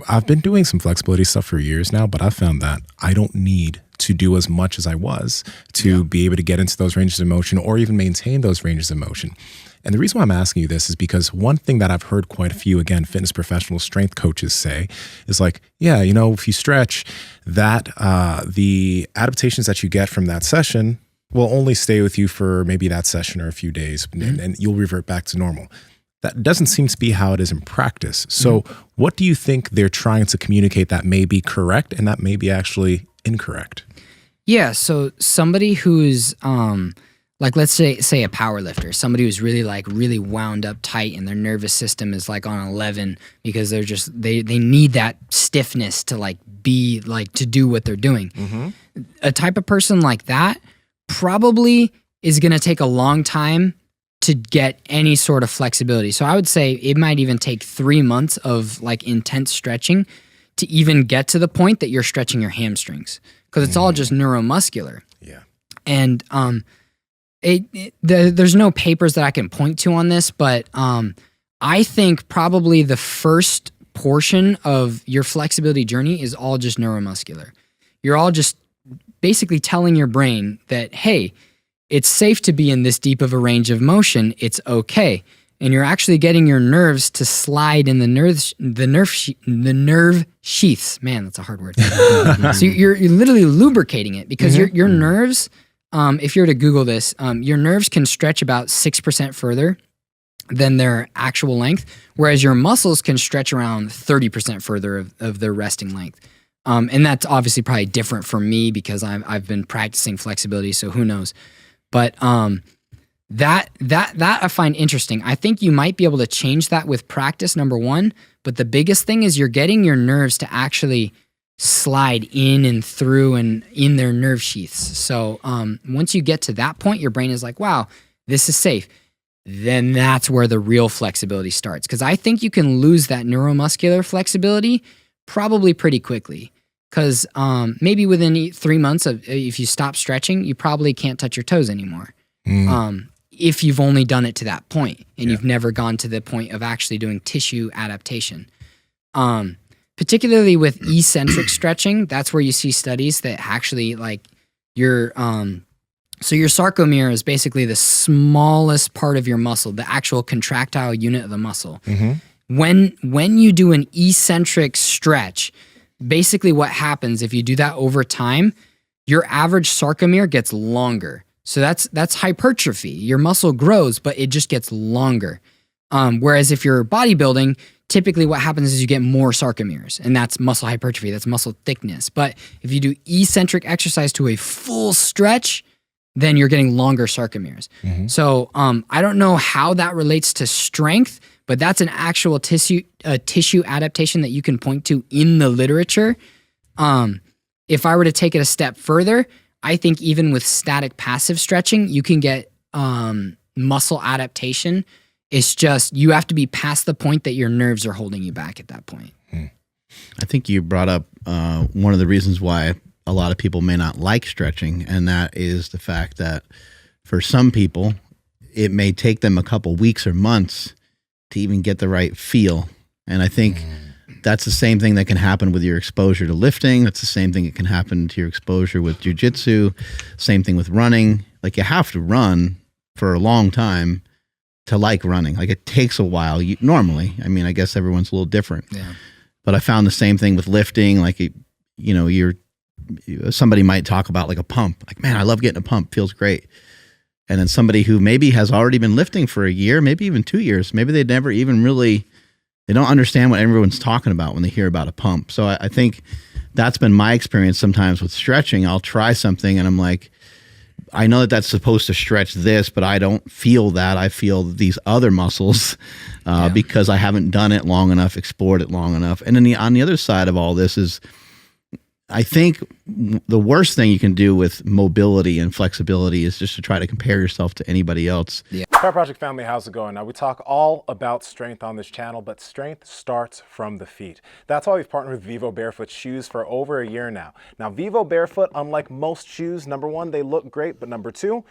I've been doing some flexibility stuff for years now, but I found that I don't need to do as much as I was to be able to get into those ranges of motion or even maintain those ranges of motion. And the reason why I'm asking you this is because one thing that I've heard quite a few, again, fitness professionals, strength coaches say is like, yeah, you know, if you stretch that, the adaptations that you get from that session will only stay with you for maybe that session or a few days, and you'll revert back to normal. That doesn't seem to be how it is in practice. So what do you think they're trying to communicate that may be correct and that may be actually incorrect? Yeah, so somebody who's like, let's say a power lifter, somebody who's really wound up tight and their nervous system is like on 11 because they're just they need that stiffness to like be like to do what they're doing. A type of person like that probably is going to take a long time to get any sort of flexibility. So I would say it might even take 3 months of like intense stretching to even get to the point that you're stretching your hamstrings, because it's all just neuromuscular. Yeah. And there's no papers that I can point to on this, but I think probably the first portion of your flexibility journey is all just neuromuscular. You're all just basically telling your brain that, hey, it's safe to be in this deep of a range of motion. It's okay. And you're actually getting your nerves to slide in the nerve sheaths. Man, that's a hard word. So you're literally lubricating it, because your nerves, if you were to Google this, your nerves can stretch about 6% further than their actual length, whereas your muscles can stretch around 30% further of their resting length. And that's obviously probably different for me because I've been practicing flexibility, so who knows. But that I find interesting. I think you might be able to change that with practice, number one. But the biggest thing is you're getting your nerves to actually slide in and through and in their nerve sheaths. So once you get to that point, your brain is like, wow, this is safe. Then that's where the real flexibility starts. Because I think you can lose that neuromuscular flexibility probably pretty quickly. Because maybe within 3 months, if you stop stretching, you probably can't touch your toes anymore. If you've only done it to that point and you've never gone to the point of actually doing tissue adaptation. Particularly with eccentric stretching, that's where you see studies that actually like your so your sarcomere is basically the smallest part of your muscle, the actual contractile unit of the muscle. When you do an eccentric stretch, basically what happens if you do that over time, your average sarcomere gets longer. So that's hypertrophy. Your muscle grows, but it just gets longer. Whereas if you're bodybuilding, typically what happens is you get more sarcomeres, and that's muscle hypertrophy, that's muscle thickness. But if you do eccentric exercise to a full stretch, then you're getting longer sarcomeres. So I don't know how that relates to strength, but that's an actual tissue adaptation that you can point to in the literature. If I were to take it a step further, I think even with static passive stretching, you can get muscle adaptation. It's just you have to be past the point that your nerves are holding you back at that point. I think you brought up one of the reasons why a lot of people may not like stretching, and that is the fact that for some people, it may take them a couple weeks or months to even get the right feel. And I think that's the same thing that can happen with your exposure to lifting. That's the same thing that can happen to your exposure with jiu-jitsu. Same thing with running. Like, you have to run for a long time to like running. Like, it takes a while. Normally, I mean, I guess everyone's a little different. Yeah. But I found the same thing with lifting. Like, somebody might talk about like a pump. Like, man, I love getting a pump. Feels great. And then somebody who maybe has already been lifting for a year, maybe even 2 years, maybe they never even really, they don't understand what everyone's talking about when they hear about a pump. So I think that's been my experience sometimes with stretching. I'll try something and I'm like, I know that that's supposed to stretch this, but I don't feel that. I feel these other muscles because I haven't done it long enough, explored it long enough. And then on the other side of all this is, I think the worst thing you can do with mobility and flexibility is just to try to compare yourself to anybody else. Yeah. Power Project family, how's it going? Now, we talk all about strength on this channel, but strength starts from the feet. That's why we've partnered with Vivo Barefoot shoes for over a year now. Now, Vivo Barefoot, unlike most shoes, number one, they look great, but number two,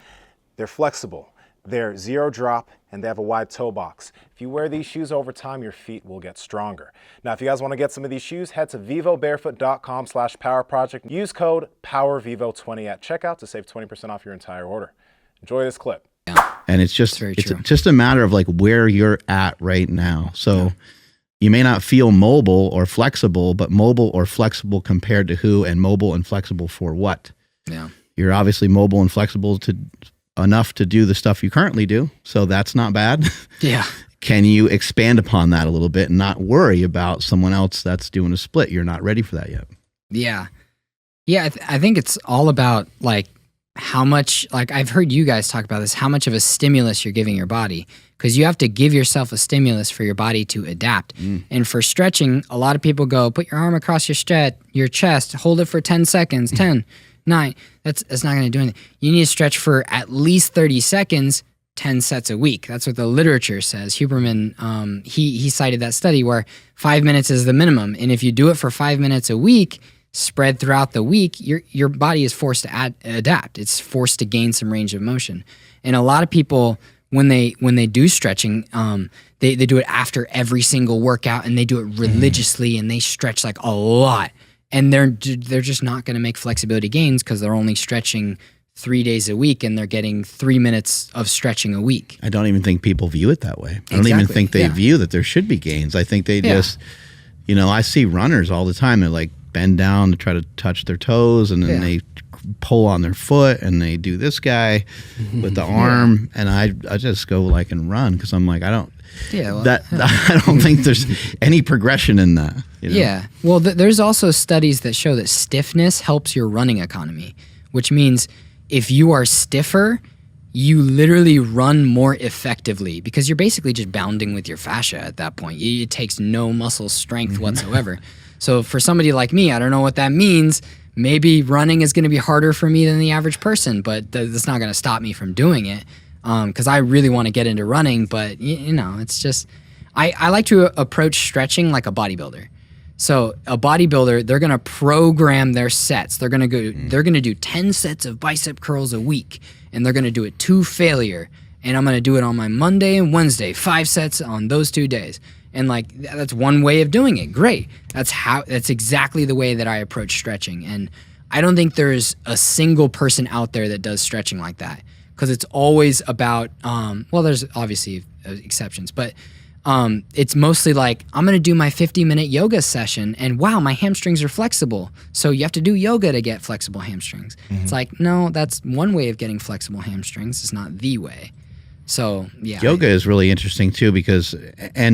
they're flexible. They're zero drop and they have a wide toe box. If you wear these shoes over time, your feet will get stronger. Now, if you guys want to get some of these shoes, head to vivobarefoot.com/powerproject. Use code POWERVIVO20 at checkout to save 20% off your entire order. Enjoy this clip. And it's just a matter of like where you're at right now. So you may not feel mobile or flexible, but mobile or flexible compared to who, and mobile and flexible for what? Yeah. You're obviously mobile and flexible enough to do the stuff you currently do. So that's not bad. Yeah. Can you expand upon that a little bit and not worry about someone else that's doing a split? You're not ready for that yet. Yeah. Yeah. I think it's all about like how much, like I've heard you guys talk about this, how much of a stimulus you're giving your body, because you have to give yourself a stimulus for your body to adapt. And for stretching, a lot of people go, put your arm across your chest, hold it for 10 seconds, 10, 9. That's not going to do anything. You need to stretch for at least 30 seconds, 10 sets a week. That's what the literature says. Huberman, he cited that study where 5 minutes is the minimum. And if you do it for 5 minutes a week, spread throughout the week, your body is forced to adapt. It's forced to gain some range of motion. And a lot of people, when they do stretching, they do it after every single workout, and they do it religiously, and they stretch like a lot. And they're just not going to make flexibility gains because they're only stretching 3 days a week, and they're getting 3 minutes of stretching a week. I don't even think people view it that way. I don't even think they view that there should be gains. I think they just, I see runners all the time. They're like bend down to try to touch their toes, and then they pull on their foot, and they do this guy with the arm, and I just go like and run because I'm like I don't think there's any progression in that. Yeah, well, there's also studies that show that stiffness helps your running economy, which means if you are stiffer, you literally run more effectively because you're basically just bounding with your fascia at that point. It takes no muscle strength whatsoever. So for somebody like me, I don't know what that means. Maybe running is going to be harder for me than the average person, but that's not going to stop me from doing it because I really want to get into running. But, it's just I like to approach stretching like a bodybuilder. So a bodybuilder, they're going to program their sets. They're going to do 10 sets of bicep curls a week, and they're going to do it to failure. And I'm going to do it on my Monday and Wednesday, 5 sets on those 2 days. And like that's one way of doing it. Great. That's exactly the way that I approach stretching. And I don't think there's a single person out there that does stretching like that, because it's always about there's obviously exceptions, but it's mostly like I'm going to do my 50-minute yoga session, and wow, my hamstrings are flexible. So you have to do yoga to get flexible hamstrings. It's like, no, that's one way of getting flexible hamstrings. It's not the way. So yoga is really interesting too, because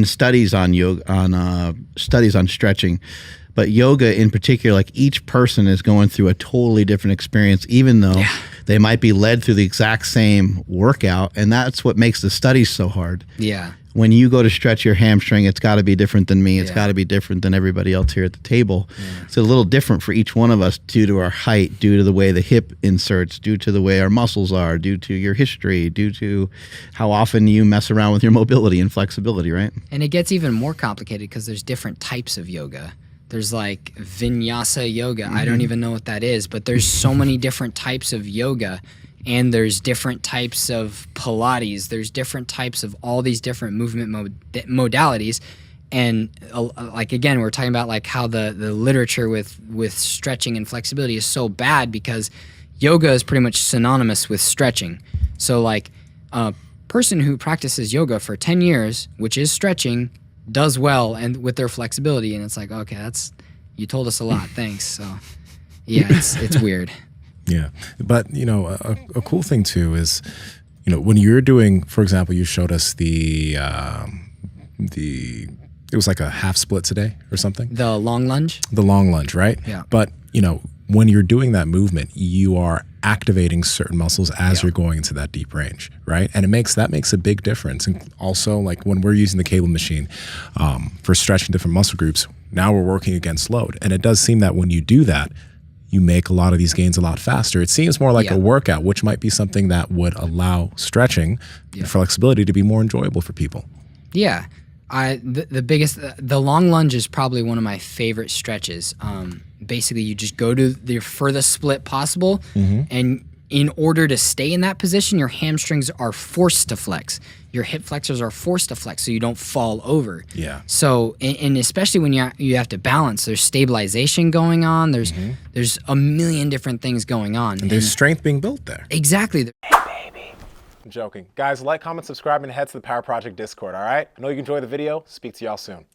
studies on yoga, studies on stretching, but yoga in particular, like each person is going through a totally different experience, even though they might be led through the exact same workout, and that's what makes the studies so hard. Yeah. When you go to stretch your hamstring, it's got to be different than me. It's got to be different than everybody else here at the table. Yeah. It's a little different for each one of us due to our height, due to the way the hip inserts, due to the way our muscles are, due to your history, due to how often you mess around with your mobility and flexibility, right? And it gets even more complicated because there's different types of yoga. There's like vinyasa yoga. I don't even know what that is, but there's so many different types of yoga. And there's different types of Pilates. There's different types of all these different movement modalities. And like, again, we're talking about like how the literature with stretching and flexibility is so bad because yoga is pretty much synonymous with stretching. So like a person who practices yoga for 10 years, which is stretching, does well and with their flexibility. And it's like, okay, you told us a lot. Thanks. So yeah, it's weird. Yeah. But, a cool thing too is, when you're doing, for example, you showed us it was like a half split today or something. The long lunge? The long lunge, right? Yeah. But, when you're doing that movement, you are activating certain muscles as you're going into that deep range, right? And that makes a big difference. And also, like when we're using the cable machine for stretching different muscle groups, now we're working against load. And it does seem that when you do that, you make a lot of these gains a lot faster. It seems more like a workout, which might be something that would allow stretching and flexibility to be more enjoyable for people. Yeah. The long lunge is probably one of my favorite stretches. Basically, you just go to the furthest split possible, and in order to stay in that position, your hamstrings are forced to flex. Your hip flexors are forced to flex so you don't fall over. Yeah. So, and especially when you have to balance, there's stabilization going on. There's a million different things going on. And there's strength being built there. Exactly. I'm joking. Guys, like, comment, subscribe, and head to the Power Project Discord, all right? I know you enjoyed the video. Speak to y'all soon.